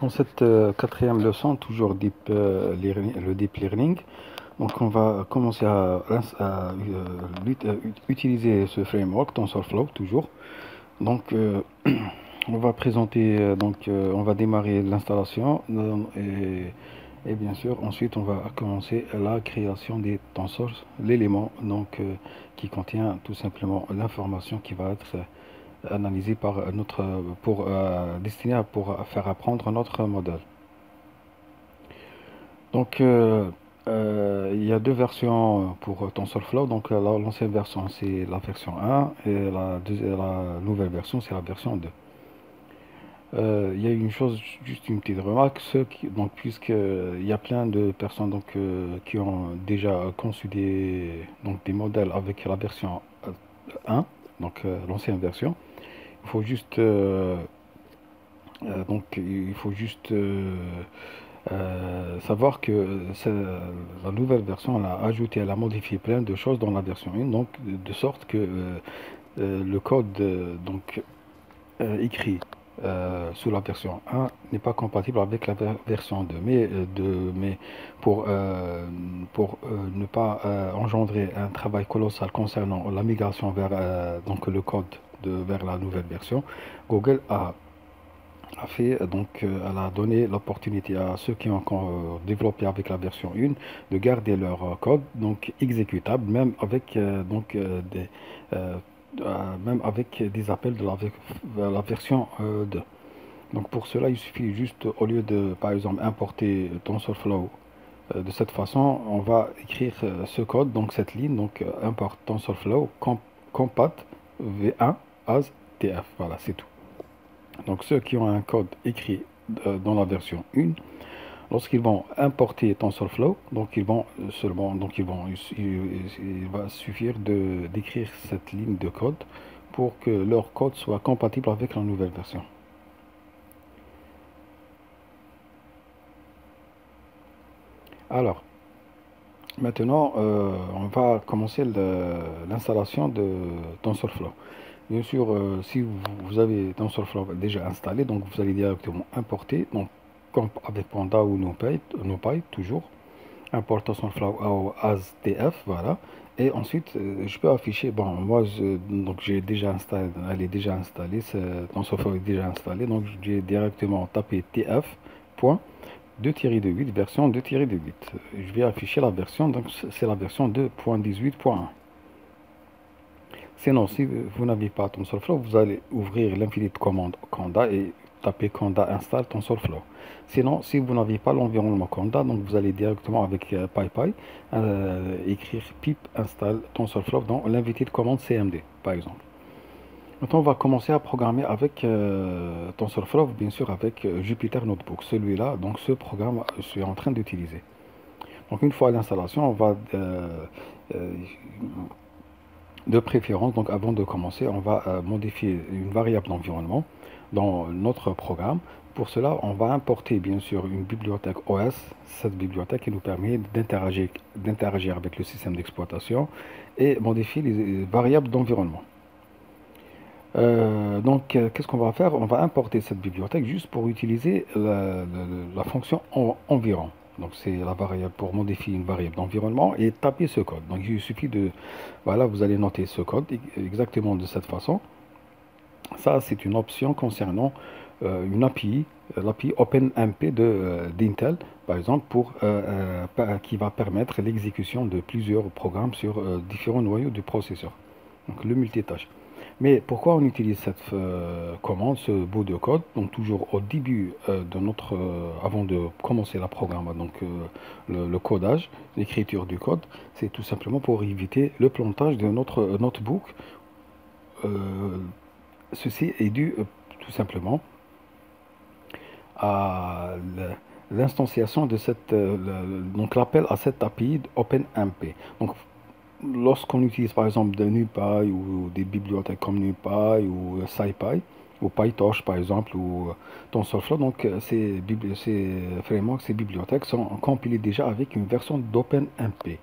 Dans cette quatrième leçon, toujours le Deep Learning, donc on va commencer à utiliser ce framework TensorFlow toujours. Donc on va présenter, on va démarrer l'installation et bien sûr ensuite on va commencer la création des tensors, l'élément qui contient tout simplement l'information qui va être analysée par destiné pour faire apprendre notre modèle. Donc, il y a deux versions pour TensorFlow. Donc, l'ancienne version, c'est la version 1 et la nouvelle version, c'est la version 2. Il y a une chose, juste une petite remarque, puisqu'il y a plein de personnes qui ont déjà conçu des modèles avec la version 1, l'ancienne version, il faut juste, savoir que la nouvelle version, elle a ajouté, elle a modifié plein de choses dans la version 1, donc de sorte que le code écrit sous la version 1 n'est pas compatible avec la version 2. Mais pour ne pas engendrer un travail colossal concernant la migration vers le code vers la nouvelle version, Google elle a donné l'opportunité à ceux qui ont développé avec la version 1 de garder leur code exécutable, même avec des appels la version 2. Donc pour cela, il suffit juste, au lieu de, par exemple, importer TensorFlow de cette façon, on va écrire ce code, donc cette ligne, import TensorFlow compat v1 as tf. Voilà, c'est tout. Donc ceux qui ont un code écrit dans la version 1, lorsqu'ils vont importer TensorFlow, il va suffire d'écrire cette ligne de code pour que leur code soit compatible avec la nouvelle version. Alors, maintenant, on va commencer l'installation de TensorFlow. Bien sûr, si vous avez TensorFlow déjà installé, donc vous allez directement importer, donc comme avec Panda ou NumPy toujours, import TensorFlow as TF, voilà. Et ensuite, je peux afficher, bon, moi, j'ai déjà installé, elle est déjà installée, TensorFlow est déjà installé, donc j'ai directement tapé TF. 2-8, version 2-8. Je vais afficher la version, donc c'est la version 2.18.1. Sinon, si vous n'avez pas TensorFlow, vous allez ouvrir l'infinite commande Conda et taper Conda install TensorFlow. Sinon, si vous n'avez pas l'environnement Conda, donc vous allez directement avec PyPy écrire pip install TensorFlow dans l'infinite commande CMD, par exemple. Maintenant, on va commencer à programmer avec TensorFlow, bien sûr avec Jupyter Notebook. Celui-là, donc ce programme, je suis en train d'utiliser. Donc une fois à l'installation, on va de préférence, donc avant de commencer, on va modifier une variable d'environnement dans notre programme. Pour cela, on va importer bien sûr une bibliothèque OS. Cette bibliothèque qui nous permet d'interagir avec le système d'exploitation et modifier les variables d'environnement. Qu'est-ce qu'on va faire? On va importer cette bibliothèque juste pour utiliser la fonction environ. Donc, c'est la variable pour modifier une variable d'environnement et taper ce code. Donc, il suffit voilà, vous allez noter ce code exactement de cette façon. Ça, c'est une option concernant une API, l'API OpenMP d'Intel, par exemple, qui va permettre l'exécution de plusieurs programmes sur différents noyaux du processeur. Donc, le multitâche. Mais pourquoi on utilise cette commande, ce bout de code, donc toujours au début avant de commencer la programme, le codage, l'écriture du code, c'est tout simplement pour éviter le plantage de notre notebook. Ceci est dû tout simplement à l'instanciation de l'appel à cette API OpenMP. Donc, lorsqu'on utilise par exemple de NumPy ou des bibliothèques comme NumPy ou SciPy ou PyTorch par exemple ou TensorFlow, donc ces frameworks, ces bibliothèques sont compilées déjà avec une version d'OpenMP.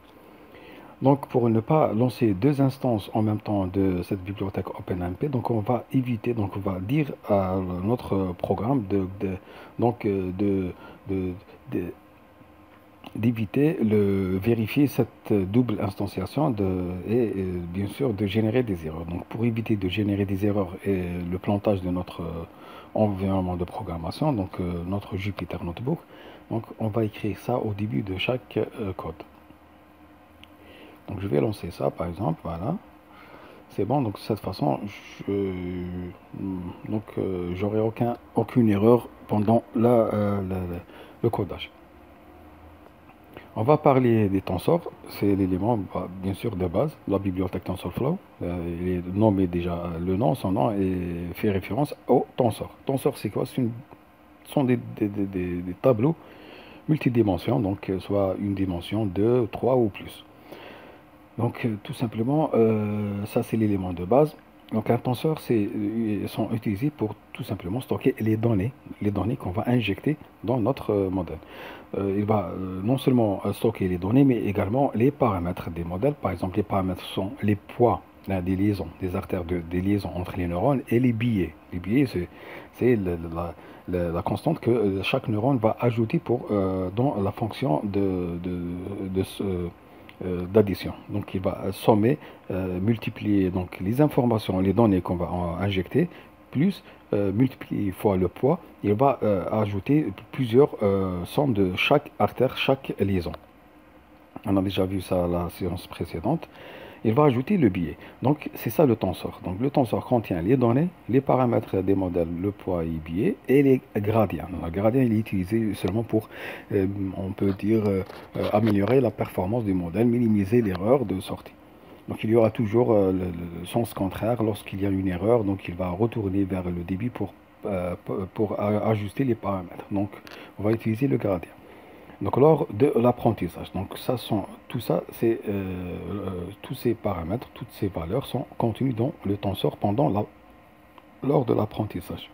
Donc, pour ne pas lancer deux instances en même temps de cette bibliothèque OpenMP, donc on va éviter, donc on va dire à notre programme donc de- de- d'éviter vérifier cette double instanciation et bien sûr de générer des erreurs. Donc, pour éviter de générer des erreurs et le plantage de notre environnement de programmation, donc notre Jupyter Notebook, donc on va écrire ça au début de chaque code. Donc je vais lancer ça par exemple, voilà, c'est bon. Donc de cette façon, j'aurai aucune erreur pendant le codage. On va parler des tensors, c'est l'élément bien sûr de base, la bibliothèque TensorFlow. Il est nommé déjà, son nom et fait référence au tenseur. Tenseur c'est quoi? Ce sont des tableaux multidimensions, donc soit une dimension, deux, trois ou plus. Donc, tout simplement, ça c'est l'élément de base. Donc, un tenseur, sont utilisés pour tout simplement stocker les données qu'on va injecter dans notre modèle. Il va non seulement stocker les données, mais également les paramètres des modèles. Par exemple, les paramètres sont les poids des liaisons, des artères des liaisons entre les neurones et les billets. Les billets, c'est la constante que chaque neurone va ajouter dans la fonction d'addition. Donc il va sommer, multiplier donc les informations, les données qu'on va injecter, plus multiplier fois le poids, il va ajouter plusieurs sommes de chaque artère, chaque liaison. On a déjà vu ça à la séance précédente. Il va ajouter le billet. Donc c'est ça le tenseur. Donc le tenseur contient les données, les paramètres des modèles, le poids et billet, et les gradients. Le gradient il est utilisé seulement pour, on peut dire, améliorer la performance du modèle, minimiser l'erreur de sortie. Donc il y aura toujours le sens contraire lorsqu'il y a une erreur. Donc il va retourner vers le débit pour ajuster les paramètres. Donc on va utiliser le gradient. Donc lors de l'apprentissage, donc tout ça, tous ces paramètres, toutes ces valeurs sont contenues dans le tenseur lors de l'apprentissage.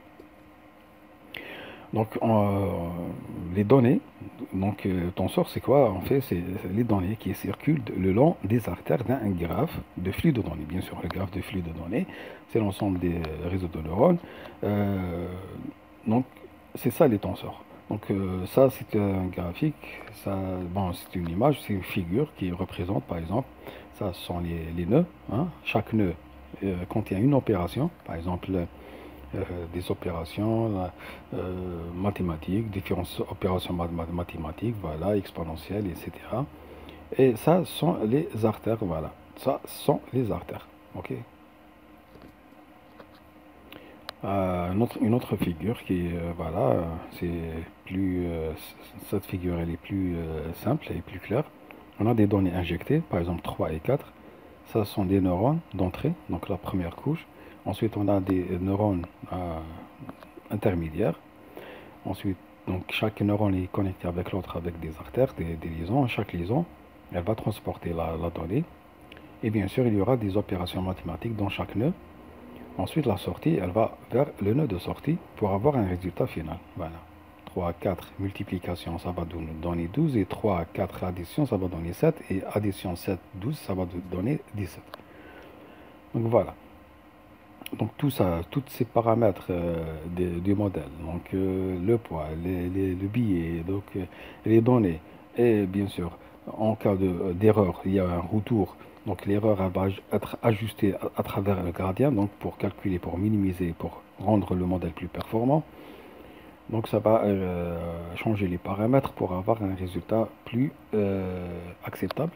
Donc les données, donc tenseur c'est quoi? En fait c'est les données qui circulent le long des artères d'un graphe de flux de données. Bien sûr le graphe de flux de données, c'est l'ensemble des réseaux de neurones. Euh, donc c'est ça les tenseurs. Donc ça c'est un graphique, ça, bon, c'est une image, c'est une figure qui représente par exemple, ça ce sont les nœuds, hein. Chaque nœud contient une opération, par exemple des opérations mathématiques, différentes opérations mathématiques, voilà, exponentielles, etc. Et ça sont les artères, voilà, ça sont les artères, ok. Une autre figure qui, voilà, c'est plus, cette figure elle est plus simple, elle est plus claire. On a des données injectées, par exemple 3 et 4. Ça sont des neurones d'entrée, donc la première couche. Ensuite, on a des neurones intermédiaires. Ensuite, donc chaque neurone est connecté avec l'autre avec des artères, des liaisons. Chaque liaison, elle va transporter la donnée. Et bien sûr, il y aura des opérations mathématiques dans chaque nœud. Ensuite, la sortie, elle va vers le nœud de sortie pour avoir un résultat final. Voilà. 3, 4, multiplication, ça va donner 12. Et 3, 4, addition, ça va donner 7. Et addition 7, 12, ça va donner 17. Donc voilà. Donc tout ça, tous ces paramètres du modèle, donc le poids, le billet, donc les données, et bien sûr, en cas d'erreur, il y a un retour. Donc l'erreur elle va être ajustée à travers le gradient, donc pour calculer, pour minimiser, pour rendre le modèle plus performant. Donc ça va changer les paramètres pour avoir un résultat plus acceptable.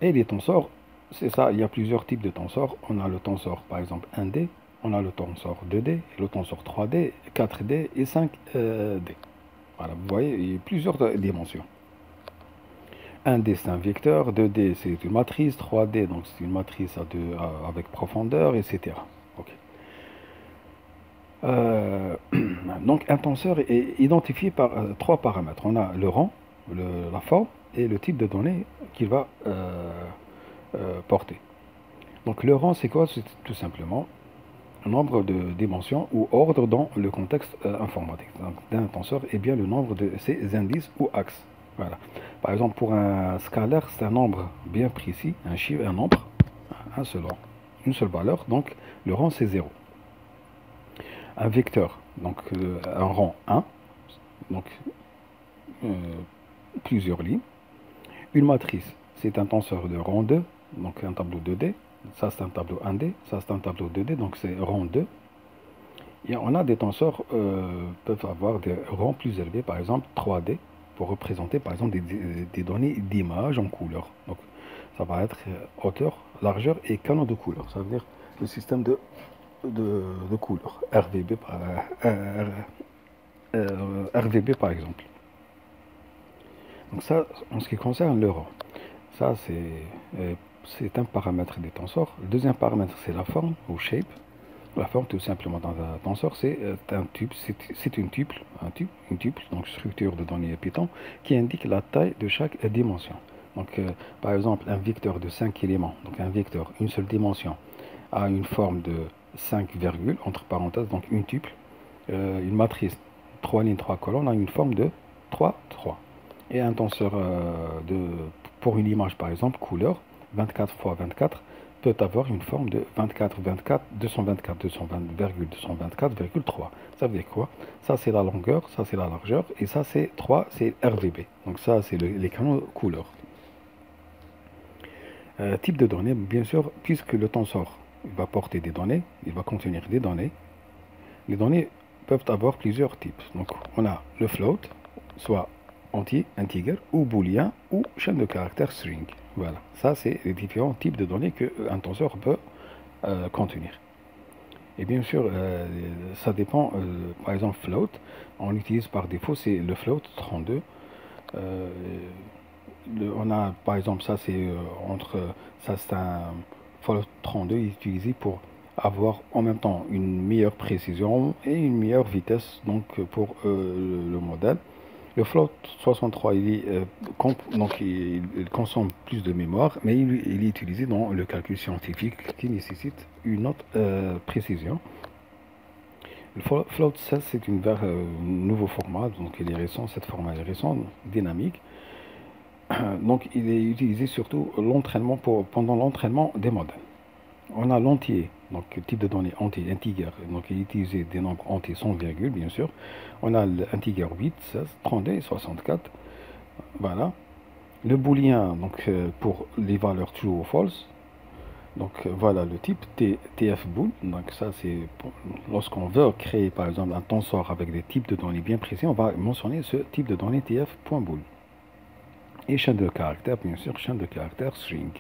Et les tenseurs, c'est ça, il y a plusieurs types de tenseurs. On a le tenseur, par exemple, 1D, on a le tenseur 2D, le tenseur 3D, 4D et 5D. Voilà, vous voyez, il y a plusieurs dimensions. 1D, c'est un vecteur, 2D, c'est une matrice, 3D, donc c'est une matrice avec profondeur, etc. Ok. Donc, un tenseur est identifié par trois paramètres. On a le rang, la forme et le type de données qu'il va portée. Donc le rang, c'est quoi? C'est tout simplement un nombre de dimensions ou ordre dans le contexte informatique. Donc, d'un tenseur est bien le nombre de ses indices ou axes. Voilà. Par exemple, pour un scalaire, c'est un nombre bien précis, un chiffre, un nombre, un seul rang, une seule valeur, donc le rang c'est 0. Un vecteur, donc un rang 1, donc euh, plusieurs lignes. Une matrice, c'est un tenseur de rang 2, donc un tableau 2D. Ça, c'est un tableau 1D, ça, c'est un tableau 2D, donc c'est rang 2. Et on a des tenseurs peuvent avoir des rangs plus élevés, par exemple 3D, pour représenter par exemple des données d'image en couleur. Donc ça va être hauteur, largeur et canon de couleur. Ça veut dire le système de couleur, RVB par exemple. Donc ça, en ce qui concerne le rang, ça c'est un paramètre des tenseurs. Le deuxième paramètre, c'est la forme ou shape. La forme, tout simplement, dans un tenseur, c'est un tuple, c'est une tuple, donc structure de données Python, qui indique la taille de chaque dimension. Donc, par exemple, un vecteur de 5 éléments, donc un vecteur, une seule dimension, a une forme de 5 virgules, entre parenthèses, donc une tuple. Une matrice, 3 lignes, 3 colonnes, a une forme de 3, 3. Et un tenseur pour une image, par exemple, couleur, 24 fois 24, peut avoir une forme de 24, 24, 224, 224,3. Ça veut dire quoi? Ça, c'est la longueur, ça, c'est la largeur, et ça, c'est 3, c'est RVB. Donc ça, c'est les canaux couleurs. Type de données, bien sûr, puisque le tenseur va porter des données, il va contenir des données. Les données peuvent avoir plusieurs types. Donc, on a le float, soit entier, integer, ou booléen, ou chaîne de caractères string. Voilà, ça c'est les différents types de données qu'un tenseur peut contenir. Et bien sûr, ça dépend, par exemple float, on l'utilise par défaut, c'est le float 32. On a par exemple, ça c'est ça c'est un float 32 utilisé pour avoir en même temps une meilleure précision et une meilleure vitesse donc pour le modèle. Le float 63, donc il consomme plus de mémoire, mais il est utilisé dans le calcul scientifique qui nécessite une autre précision. Le float 16, c'est un nouveau format, donc il est récent, cette format est récent, dynamique. Donc il est utilisé surtout pendant l'entraînement des modèles. On a l'entier, donc type de données entier, integer, donc il est utilisé des nombres entiers sans virgule, bien sûr. On a l'integer 8, 16, 32 et 64. Voilà. Le booléen, donc pour les valeurs true ou false. Donc voilà le type tfbool. Donc ça c'est lorsqu'on veut créer par exemple un tenseur avec des types de données bien précis, on va mentionner ce type de données tf.bool. Et chaîne de caractères, bien sûr, chaîne de caractères string.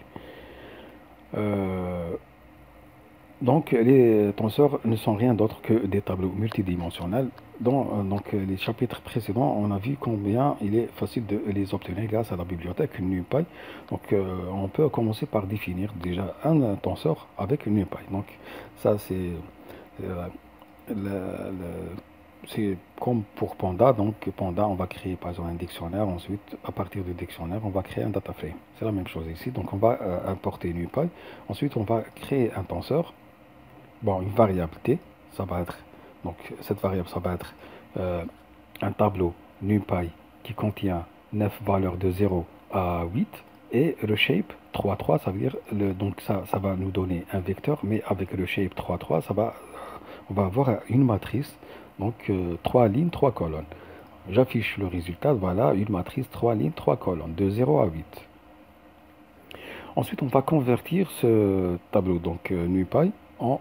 Donc les tenseurs ne sont rien d'autre que des tableaux multidimensionnels. Dans les chapitres précédents, on a vu combien il est facile de les obtenir grâce à la bibliothèque NumPy. Donc on peut commencer par définir déjà un tenseur avec NumPy. Donc ça c'est comme pour Panda. Donc Panda, on va créer par exemple un dictionnaire. Ensuite, à partir du dictionnaire, on va créer un data frame. C'est la même chose ici. Donc on va importer NumPy. Ensuite, on va créer un tenseur. Bon, une variable t, ça va être, donc cette variable, ça va être un tableau NumPy qui contient 9 valeurs de 0 à 8, et le shape 3, 3, ça veut dire, donc ça va nous donner un vecteur, mais avec le shape 3, 3, on va avoir une matrice, donc 3 lignes, 3 colonnes. J'affiche le résultat, voilà, une matrice 3 lignes, 3 colonnes, de 0 à 8. Ensuite, on va convertir ce tableau, donc NumPy, en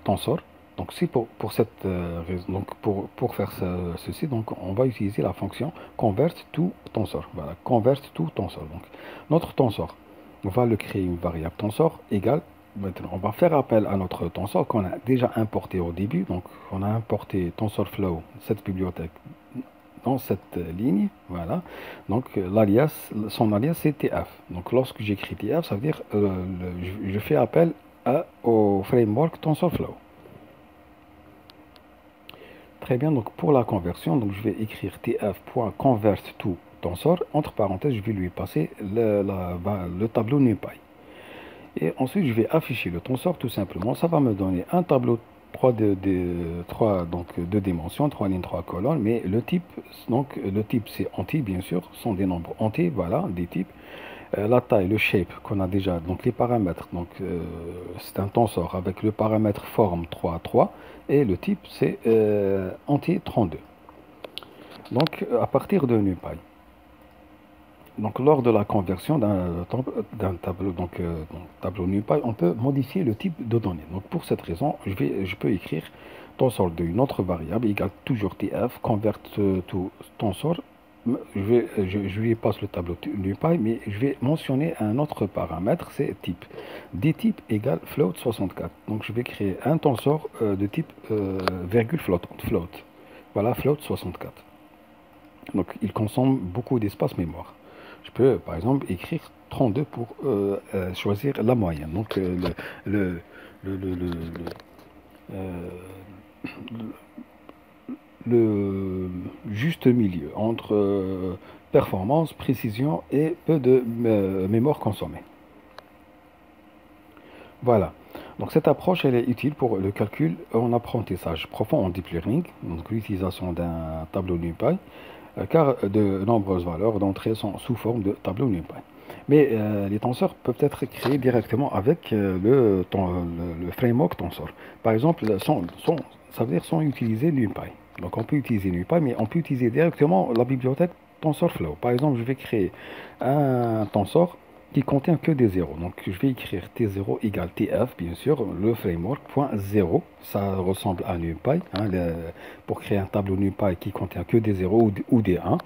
tenseur. Donc c'est pour cette raison, donc pour faire ceci, donc on va utiliser la fonction convert to tensor. Voilà, convert to tensor. Donc notre tensor, on va le créer une variable tensor égale. Maintenant, on va faire appel à notre tensor qu'on a déjà importé au début. Donc on a importé TensorFlow, cette bibliothèque, dans cette ligne. Voilà. Donc son alias c'est TF. Donc lorsque j'écris TF, ça veut dire je fais appel au framework TensorFlow. Très bien, donc pour la conversion, donc je vais écrire tf.convertToTensor. Tensor, entre parenthèses, je vais lui passer le tableau NumPy. Et ensuite, je vais afficher le tensor tout simplement. Ça va me donner un tableau trois donc deux dimensions, trois lignes, trois colonnes, mais le type c'est entier bien sûr, ce sont des nombres entiers, voilà, des types. La taille, le shape qu'on a déjà, donc les paramètres, donc c'est un tenseur avec le paramètre forme 3 3 et le type c'est entier 32. Donc à partir de NumPy. Donc, lors de la conversion d'un tableau, tableau NumPy, on peut modifier le type de données. Donc, pour cette raison, je peux écrire tensor d'une autre variable égale toujours tf, convert to tensor. Je lui passe le tableau NumPy, mais je vais mentionner un autre paramètre, c'est type. Dtype égale float 64. Donc, je vais créer un tensor de type virgule flottante, float. Voilà, float 64. Donc, il consomme beaucoup d'espace mémoire. Je peux, par exemple, écrire 32 pour choisir la moyenne. Donc, le, le, le, le, euh, le juste milieu entre performance, précision et peu de mémoire consommée. Voilà. Donc, cette approche, elle est utile pour le calcul en apprentissage profond en deep learning, donc l'utilisation d'un tableau NumPy, car de nombreuses valeurs d'entrée sont sous forme de tableau NumPy. Mais les tenseurs peuvent être créés directement avec le framework tensor. Par exemple, ça veut dire sans utiliser NumPy. Donc on peut utiliser NumPy, mais on peut utiliser directement la bibliothèque TensorFlow. Par exemple, je vais créer un tensor qui contient que des zéros. Donc je vais écrire T0 égale TF, bien sûr, le framework, point 0. Ça ressemble à NumPy, hein, pour créer un tableau NumPy qui contient que des zéros ou des 1.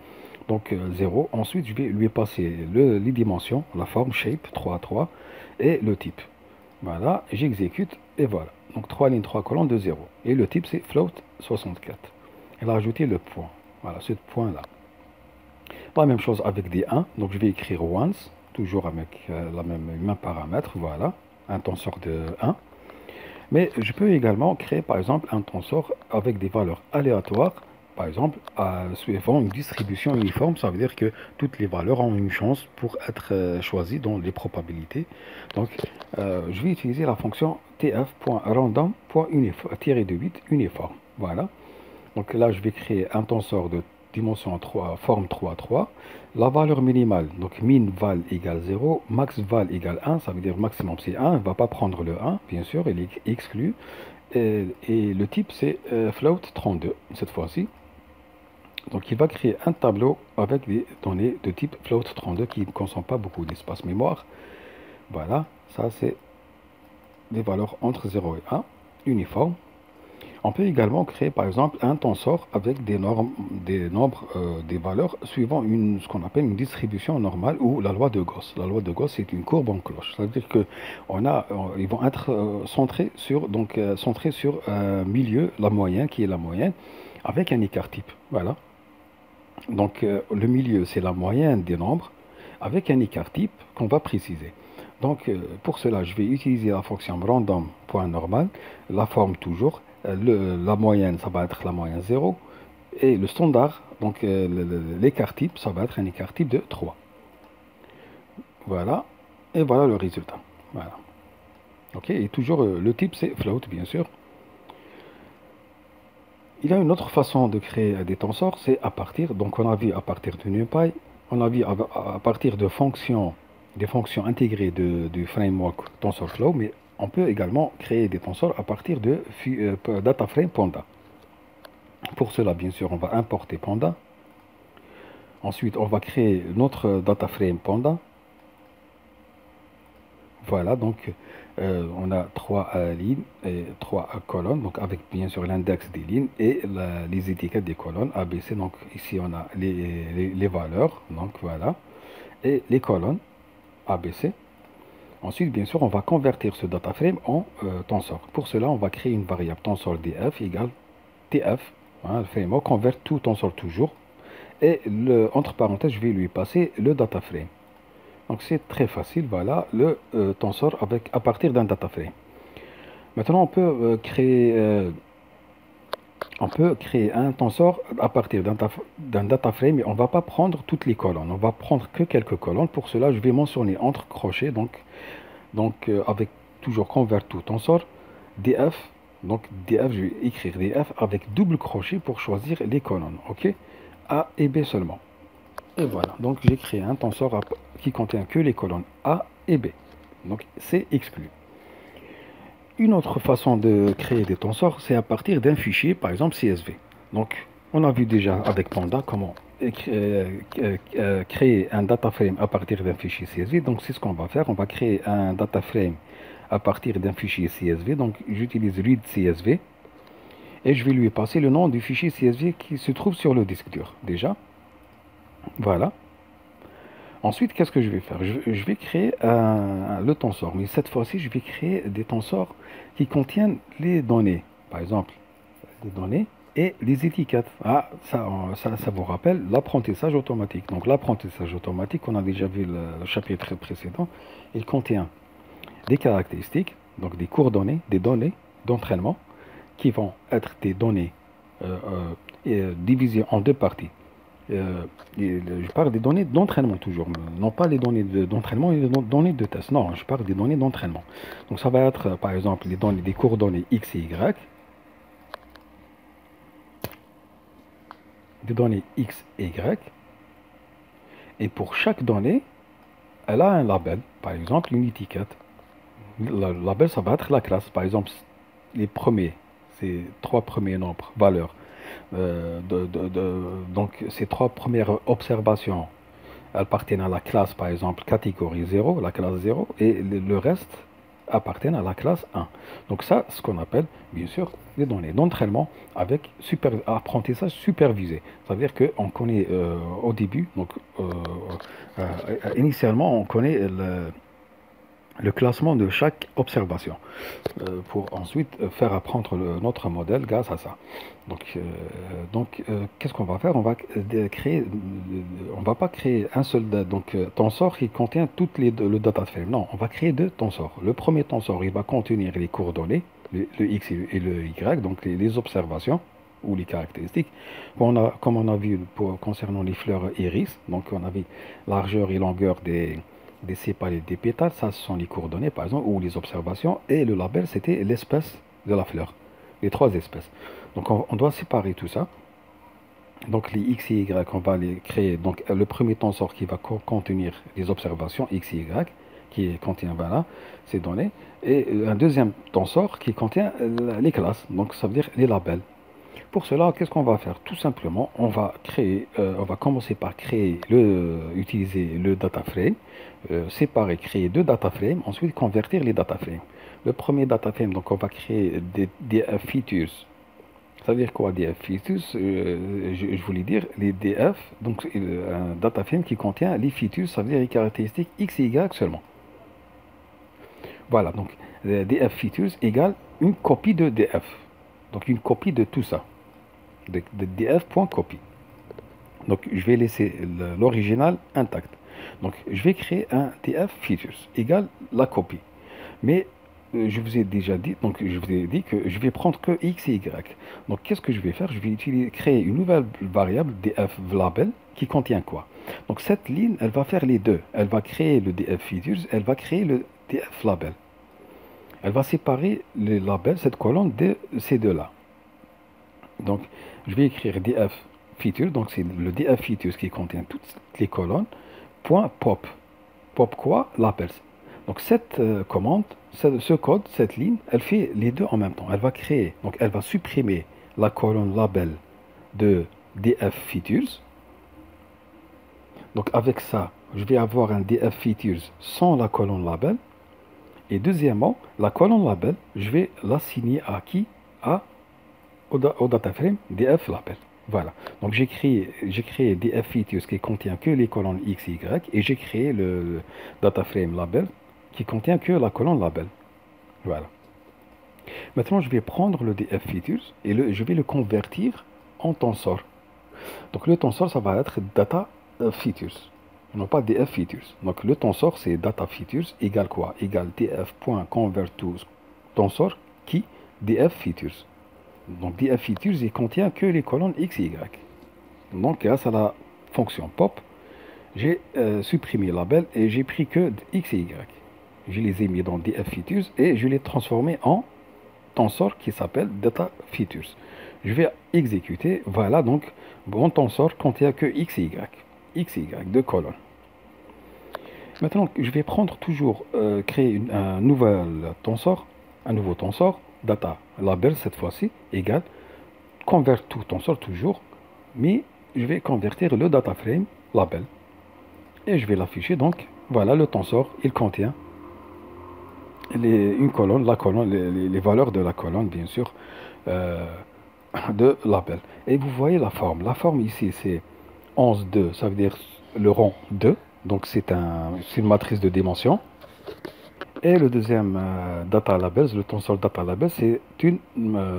Donc 0. Ensuite, je vais lui passer les dimensions, la forme, shape, 3 à 3, et le type. Voilà, j'exécute, et voilà. Donc 3 lignes, 3 colonnes de 0. Et le type, c'est float 64. Elle a rajouté le point. Voilà, ce point-là. La même chose avec des 1. Donc je vais écrire once, toujours avec le même paramètre. Voilà, un tensor de 1. Mais je peux également créer, par exemple, un tensor avec des valeurs aléatoires. Par exemple, suivant une distribution uniforme, ça veut dire que toutes les valeurs ont une chance pour être choisies dans les probabilités. Donc, je vais utiliser la fonction tf.random.uniforme, uniforme. Voilà. Donc là, je vais créer un tensor de dimension 3, forme 3, 3. La valeur minimale, donc min val égale 0, max val égale 1, ça veut dire maximum c'est 1, il ne va pas prendre le 1, bien sûr, il est exclu. Et le type c'est float 32, cette fois-ci. Donc il va créer un tableau avec des données de type float 32 qui ne consomme pas beaucoup d'espace mémoire. Voilà, ça c'est des valeurs entre 0 et 1, uniforme. On peut également créer par exemple un tensor avec des nombres, des valeurs suivant ce qu'on appelle une distribution normale ou la loi de Gauss. La loi de Gauss c'est une courbe en cloche. Ça veut dire que ils vont être centrés sur milieu, la moyenne qui est la moyenne, avec un écart type. Voilà. Donc le milieu c'est la moyenne des nombres avec un écart type qu'on va préciser. Donc pour cela je vais utiliser la fonction random.normal, la forme toujours. La moyenne, ça va être la moyenne 0. Et le standard, donc l'écart type, ça va être un écart type de 3. Voilà. Et voilà le résultat. Voilà. Ok. Et toujours, le type, c'est float, bien sûr. Il y a une autre façon de créer des tensors, c'est à partir, donc on a vu à partir de NumPy, on a vu à partir de fonctions, des fonctions intégrées du framework TensorFlow, mais on peut également créer des tensors à partir de DataFrame Panda. Pour cela, bien sûr, on va importer Panda. Ensuite, on va créer notre DataFrame Panda. Voilà, donc on a 3 lignes et 3 colonnes, donc avec bien sûr l'index des lignes et les étiquettes des colonnes ABC. Donc ici on a les valeurs, donc voilà, et les colonnes ABC. Ensuite, bien sûr, on va convertir ce data frame en tensor. Pour cela, on va créer une variable tensor df égale tf. Hein, le framework convert tout tensor toujours. Et entre parenthèses, je vais lui passer le data frame. Donc c'est très facile, voilà, le tensor à partir d'un data frame. Maintenant, on peut créer un tensor à partir d'un data frame, mais on ne va pas prendre toutes les colonnes. On va prendre que quelques colonnes. Pour cela, je vais mentionner entre crochets, donc avec toujours convert tout tensor df Donc df, je vais écrire df avec double crochet pour choisir les colonnes. Ok, A et B seulement. Et voilà, donc j'ai créé un tensor qui contient que les colonnes A et B. Donc c'est exclu. Une autre façon de créer des tensors, c'est à partir d'un fichier, par exemple CSV. Donc on a vu déjà avec Panda comment créer un data frame à partir d'un fichier CSV. Donc c'est ce qu'on va faire. On va créer un data frame à partir d'un fichier CSV. Donc j'utilise read CSV et je vais lui passer le nom du fichier CSV qui se trouve sur le disque dur. Déjà, voilà. Ensuite, qu'est-ce que je vais faire? Je vais créer le tensor, mais cette fois-ci, je vais créer des tensors qui contiennent les données. Par exemple, les données et les étiquettes. Ah, ça vous rappelle l'apprentissage automatique. Donc l'apprentissage automatique, on a déjà vu le chapitre précédent, il contient des caractéristiques, donc des coordonnées, des données d'entraînement, qui vont être des données divisées en deux parties. Je parle des données d'entraînement toujours, non pas les données d'entraînement et les données de test. Non, je parle des données d'entraînement. Donc ça va être par exemple les données, des coordonnées x et y, des données x et y, et pour chaque donnée, elle a un label, par exemple une étiquette. Le label, ça va être la classe. Par exemple, les premiers, ces trois premiers nombres, valeurs. Donc ces trois premières observations appartiennent à la classe, par exemple, catégorie 0, la classe 0, et le reste appartiennent à la classe 1. Donc ça, ce qu'on appelle, bien sûr, les données d'entraînement avec apprentissage supervisé. C'est-à-dire qu'on connaît au début, donc initialement, on connaît le classement de chaque observation pour ensuite faire apprendre notre modèle grâce à ça. Donc, qu'est-ce qu'on va faire? On va créer, on va pas créer un seul tensor qui contient toutes le data frame. Non, on va créer deux tensors. Le premier tensor, il va contenir les coordonnées, le x et le y, donc les observations ou les caractéristiques. Comme on a vu concernant les fleurs iris, donc on a vu largeur et longueur des sépales et des pétales, ça ce sont les coordonnées par exemple, ou les observations, et le label c'était l'espèce de la fleur, les trois espèces. Donc on doit séparer tout ça. Donc les x et y, on va les créer. Donc le premier tensor qui va contenir les observations x et y, qui contient voilà, ces données, et un deuxième tensor qui contient les classes, donc ça veut dire les labels. Pour cela, qu'est-ce qu'on va faire? Tout simplement, on va commencer par utiliser le data frame, séparer, créer deux data frames, ensuite convertir les data frames. Le premier data frame, donc on va créer des DF features. Ça veut dire quoi DF features? Je voulais dire les DF, donc un data frame qui contient les features, ça veut dire les caractéristiques X et Y seulement. Voilà, donc DF features égale une copie de DF. Donc une copie de tout ça. De df.copy. Donc je vais laisser l'original intact. Donc je vais créer un df features égale la copie. Mais je vous ai déjà dit, donc je vous ai dit que je vais prendre que x et y. Donc qu'est-ce que je vais faire? Je vais créer une nouvelle variable df label qui contient quoi? Donc cette ligne, elle va faire les deux. Elle va créer le df features, elle va créer le df label. Elle va séparer les labels, cette colonne de ces deux-là. Donc, je vais écrire df feature, donc c'est le df features qui contient toutes les colonnes, point pop. Pop quoi? L'appel. Donc, cette commande, ce code, cette ligne, elle fait les deux en même temps. Elle va créer, donc elle va supprimer la colonne label de df features. Donc, avec ça, je vais avoir un df features sans la colonne label. Et deuxièmement, la colonne label, je vais l'assigner à qui? Au data frame df label. Voilà. Donc j'ai créé df features qui contient que les colonnes x et y, et j'ai créé le data frame label qui contient que la colonne label. Voilà. Maintenant je vais prendre le df features et je vais le convertir en tensor. Donc le tensor ça va être data features, non pas df features. Donc le tensor c'est data features égale quoi? Égale df.convert to tensor qui df features. Donc df features, il contient que les colonnes x et y. Donc grâce à la fonction pop, j'ai supprimé la label et j'ai pris que x et y. Je les ai mis dans df features et je les transformé en tensor qui s'appelle data features. Je vais exécuter, voilà, donc mon tensor contient que x et y, deux colonnes. Maintenant, je vais prendre toujours, créer un nouveau tensor, data label cette fois-ci, égale, convert tout tensor toujours, mais je vais convertir le data frame label. Et je vais l'afficher, donc voilà le tensor, il contient une colonne, les valeurs de la colonne, bien sûr, euh, de label. Et vous voyez la forme. La forme ici, c'est 11, 2, ça veut dire le rang 2. Donc c'est une matrice de dimension. Et le deuxième data label, le tensor data label,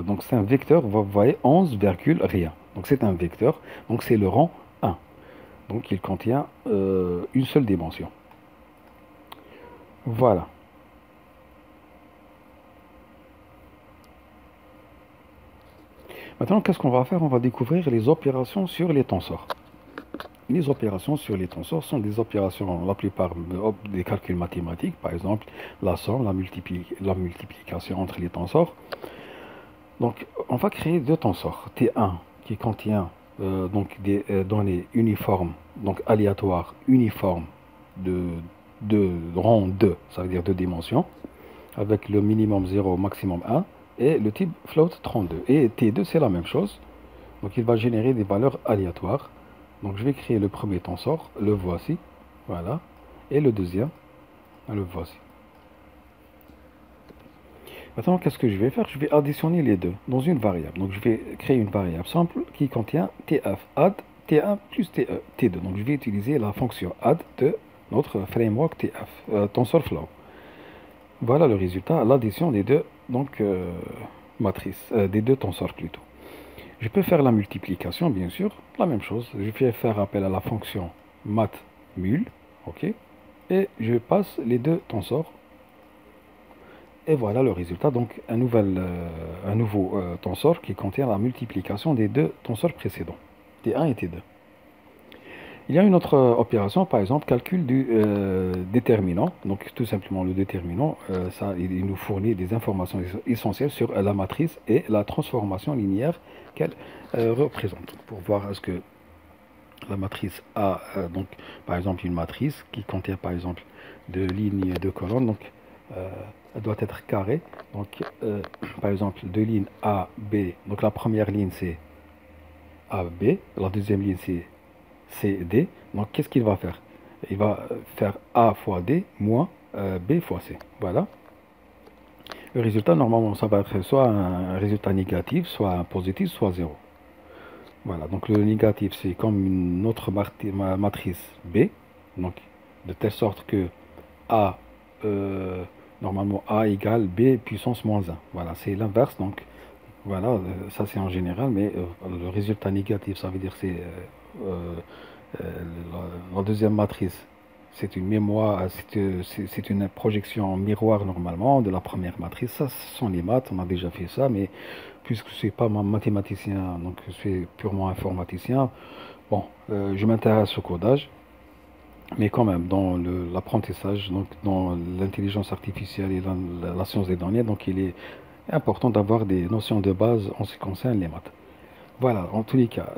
donc c'est un vecteur, vous voyez 11, rien. Donc c'est un vecteur, donc c'est le rang 1. Donc il contient une seule dimension. Voilà. Maintenant, qu'est-ce qu'on va faire? On va découvrir les opérations sur les tensors. Les opérations sur les tensors sont des opérations, la plupart des calculs mathématiques, par exemple la somme, la multiplication entre les tensors. Donc, on va créer deux tensors. T1 qui contient donc des données uniformes, donc aléatoires, uniformes de rang 2, ça veut dire deux dimensions, avec le minimum 0, maximum 1, et le type float 32. Et T2, c'est la même chose. Donc, il va générer des valeurs aléatoires. Donc, je vais créer le premier tensor, le voici, voilà, et le deuxième, le voici. Maintenant, qu'est-ce que je vais faire? Je vais additionner les deux dans une variable. Donc, je vais créer une variable simple qui contient tf add t1 plus t2. Donc, je vais utiliser la fonction add de notre framework tf, TensorFlow. Voilà le résultat, l'addition des deux matrices, des deux tensors plutôt. Je peux faire la multiplication, bien sûr, la même chose. Je vais faire appel à la fonction mathmul, ok, et je passe les deux tensors. Et voilà le résultat, donc un nouveau tensor qui contient la multiplication des deux tensors précédents, T1 et T2. Il y a une autre opération, par exemple, calcul du déterminant. Donc tout simplement le déterminant, il nous fournit des informations essentielles sur la matrice et la transformation linéaire qu'elle représente. Pour voir est-ce que la matrice a, donc par exemple une matrice qui contient par exemple deux lignes et deux colonnes, donc elle doit être carrée. Donc par exemple deux lignes A, B, donc la première ligne c'est A, B, la deuxième ligne c'est C, D. Donc qu'est-ce qu'il va faire? Il va faire A fois D moins B fois C. Voilà. Le résultat, normalement, ça va être soit un résultat négatif, soit un positif, soit 0. Voilà, donc le négatif, c'est comme une autre matrice B. Donc, de telle sorte que A, normalement, A égale B puissance moins 1. Voilà, c'est l'inverse. Donc, voilà, ça c'est en général, mais le résultat négatif, ça veut dire c'est la deuxième matrice. C'est une mémoire, c'est une projection miroir normalement de la première matrice. Ça, ce sont les maths, on a déjà fait ça, mais puisque je ne suis pas mathématicien, donc je suis purement informaticien, bon, je m'intéresse au codage, mais quand même, dans l'apprentissage, donc dans l'intelligence artificielle et la science des données, donc il est important d'avoir des notions de base en ce qui concerne les maths. Voilà, en tous les cas.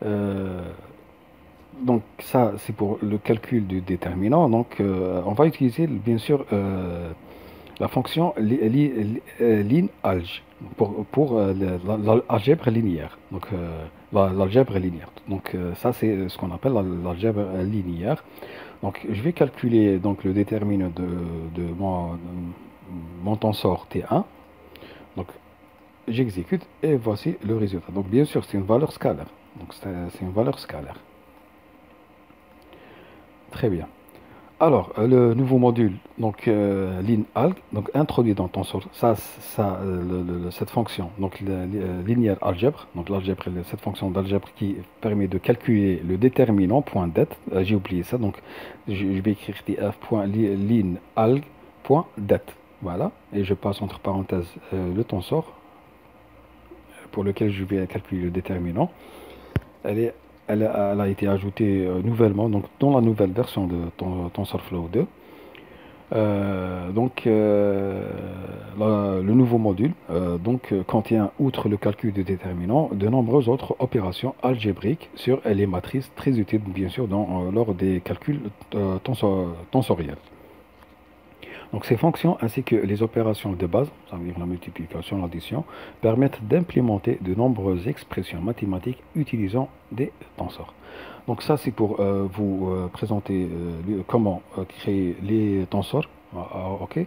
Euh, donc ça, c'est pour le calcul du déterminant. Donc on va utiliser bien sûr la fonction linalg pour l'algèbre linéaire. Donc l'algèbre linéaire. Donc ça c'est ce qu'on appelle l'algèbre linéaire. Donc je vais calculer donc le déterminant de mon tensor T1. Donc j'exécute et voici le résultat. Donc bien sûr c'est une valeur scalaire. Donc c'est une valeur scalaire. Très bien. Alors, le nouveau module, donc linalg, donc introduit dans tensor, cette fonction, donc linéaire algèbre, donc l'algèbre, cette fonction d'algèbre qui permet de calculer le déterminant point det. J'ai oublié ça, donc je vais écrire tf.linalg.det. Voilà, et je passe entre parenthèses le tensor pour lequel je vais calculer le déterminant. Elle a été ajoutée nouvellement, donc dans la nouvelle version de TensorFlow 2. Le nouveau module contient, outre le calcul de déterminants, de nombreuses autres opérations algébriques sur les matrices, très utiles bien sûr lors des calculs tensoriels. Donc ces fonctions ainsi que les opérations de base, ça veut dire la multiplication, l'addition, permettent d'implémenter de nombreuses expressions mathématiques utilisant des tenseurs. Donc ça c'est pour vous présenter comment créer les tenseurs, ok?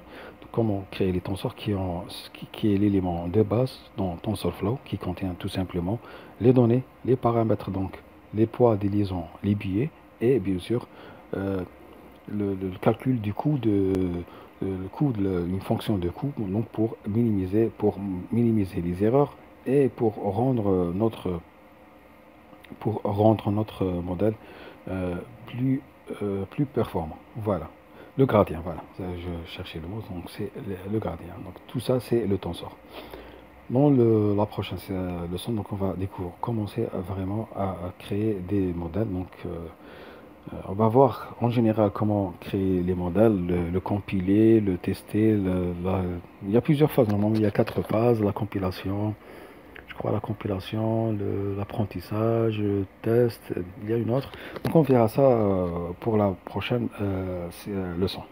Comment créer les tenseurs qui est l'élément de base dans TensorFlow qui contient tout simplement les données, les paramètres, donc les poids des liaisons, les billets et bien sûr euh, le calcul du coût une fonction de coût, donc pour minimiser les erreurs et pour rendre notre modèle euh, plus, plus performant. Voilà. Le gradient, voilà. Je cherchais le mot, donc c'est le gradient. Donc tout ça, c'est le tenseur. Dans la prochaine leçon, donc on va découvrir, commencer vraiment à créer des modèles. On va voir en général comment créer les modèles, le compiler, le tester. Il y a plusieurs phases. Normalement, il y a quatre phases. La compilation, je crois la compilation, l'apprentissage, le test. Il y a une autre. Donc on verra ça pour la prochaine leçon.